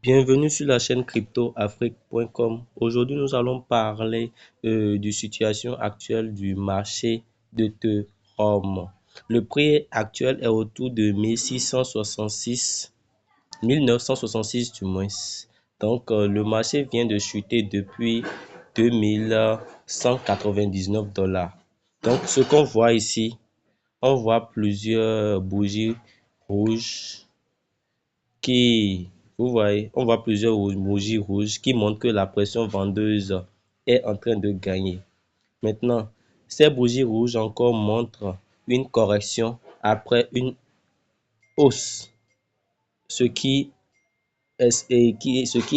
Bienvenue sur la chaîne cryptoafrique.com. Aujourd'hui, nous allons parler de situation actuelle du marché d'Ethereum. Le prix actuel est autour de 1966 du moins. Donc, le marché vient de chuter depuis 2199 $. Donc, ce qu'on voit ici, on voit plusieurs bougies rouges vous voyez, on voit plusieurs bougies rouges qui montrent que la pression vendeuse est en train de gagner. Maintenant, ces bougies rouges encore montrent une correction après une hausse, ce qui est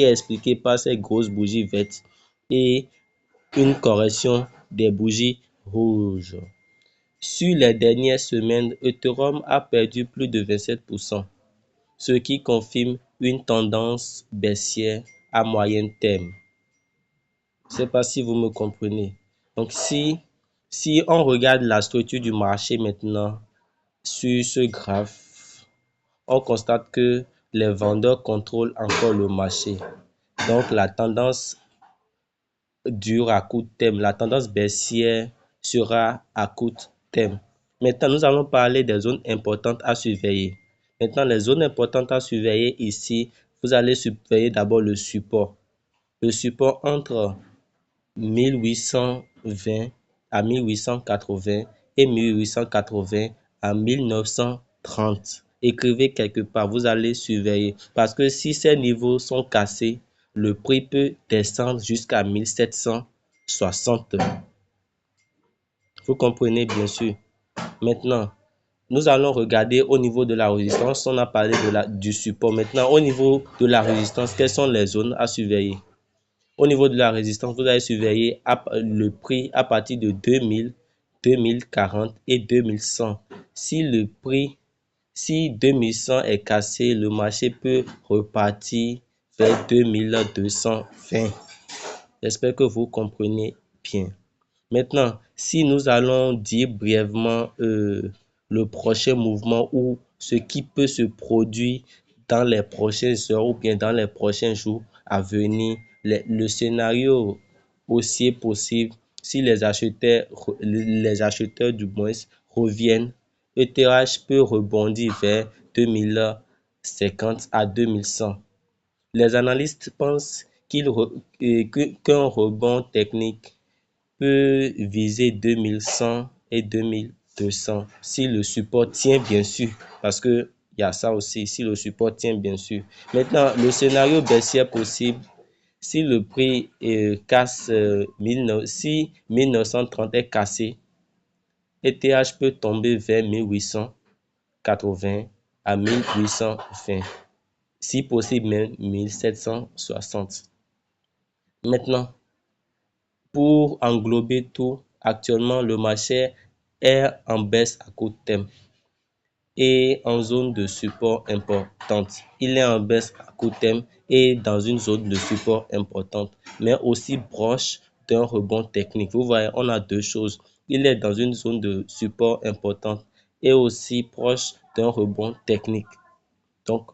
expliqué par ces grosses bougies vertes et une correction des bougies rouges. Sur les dernières semaines, Ethereum a perdu plus de 27%. Ce qui confirme une tendance baissière à moyen terme. Je ne sais pas si vous me comprenez. Donc, si on regarde la structure du marché maintenant sur ce graphe, on constate que les vendeurs contrôlent encore le marché. Donc, la tendance dure à court terme, la tendance baissière sera à court terme. Maintenant, nous allons parler des zones importantes à surveiller. Maintenant, les zones importantes à surveiller ici, vous allez surveiller d'abord le support. Le support entre 1820 à 1880 et 1880 à 1930. Écrivez quelque part, vous allez surveiller. Parce que si ces niveaux sont cassés, le prix peut descendre jusqu'à 1760. Vous comprenez bien sûr. Maintenant, nous allons regarder au niveau de la résistance. On a parlé du support. Maintenant, au niveau de la résistance, quelles sont les zones à surveiller? Au niveau de la résistance, vous allez surveiller le prix à partir de 2000, 2040 et 2100. Si 2100 est cassé, le marché peut repartir vers 2220. J'espère que vous comprenez bien. Maintenant, si nous allons dire brièvement le prochain mouvement ou ce qui peut se produire dans les prochaines heures ou bien dans les prochains jours à venir, le scénario aussi possible si les acheteurs du moins reviennent, ETH peut rebondir vers 2050 à 2100. Les analystes pensent qu'un rebond technique peut viser 2100 et 2200 si le support tient bien sûr, parce que il y a ça aussi, si le support tient bien sûr. Maintenant, le scénario baissier possible, si le prix casse, si 1930 est cassé, ETH peut tomber vers 1880 à 1820, si possible même 1760. Maintenant, pour englober tout, actuellement, le marché est en baisse à court terme et en zone de support importante. Il est en baisse à court terme et dans une zone de support importante, mais aussi proche d'un rebond technique. Vous voyez, on a deux choses. Il est dans une zone de support importante et aussi proche d'un rebond technique. Donc,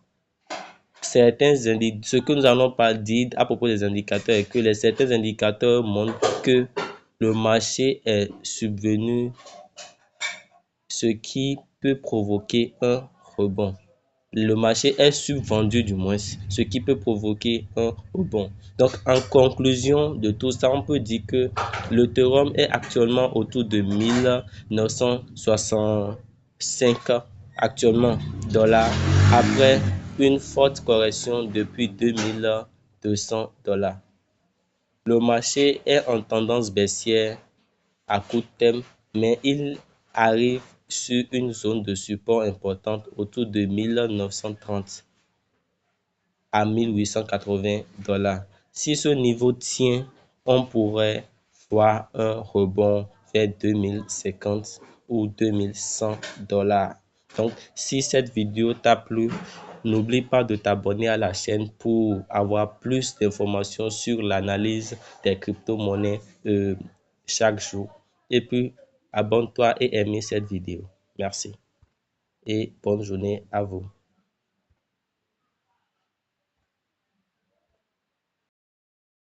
ce que nous allons pas dire à propos des indicateurs est que certains indicateurs montrent que le marché est subvenu, ce qui peut provoquer un rebond. Le marché est subvendu du moins, ce qui peut provoquer un rebond. Donc, en conclusion de tout ça, on peut dire que l'Ethereum est actuellement autour de 1965 actuellement dollars après une forte correction depuis 2200 $. Le marché est en tendance baissière à court terme, mais il arrive sur une zone de support importante autour de 1930 à 1880 $. Si ce niveau tient, on pourrait voir un rebond vers 2050 ou 2100 $. Donc, si cette vidéo t'a plu, n'oublie pas de t'abonner à la chaîne pour avoir plus d'informations sur l'analyse des crypto-monnaies chaque jour. Et puis, abonne-toi et aime cette vidéo. Merci et bonne journée à vous.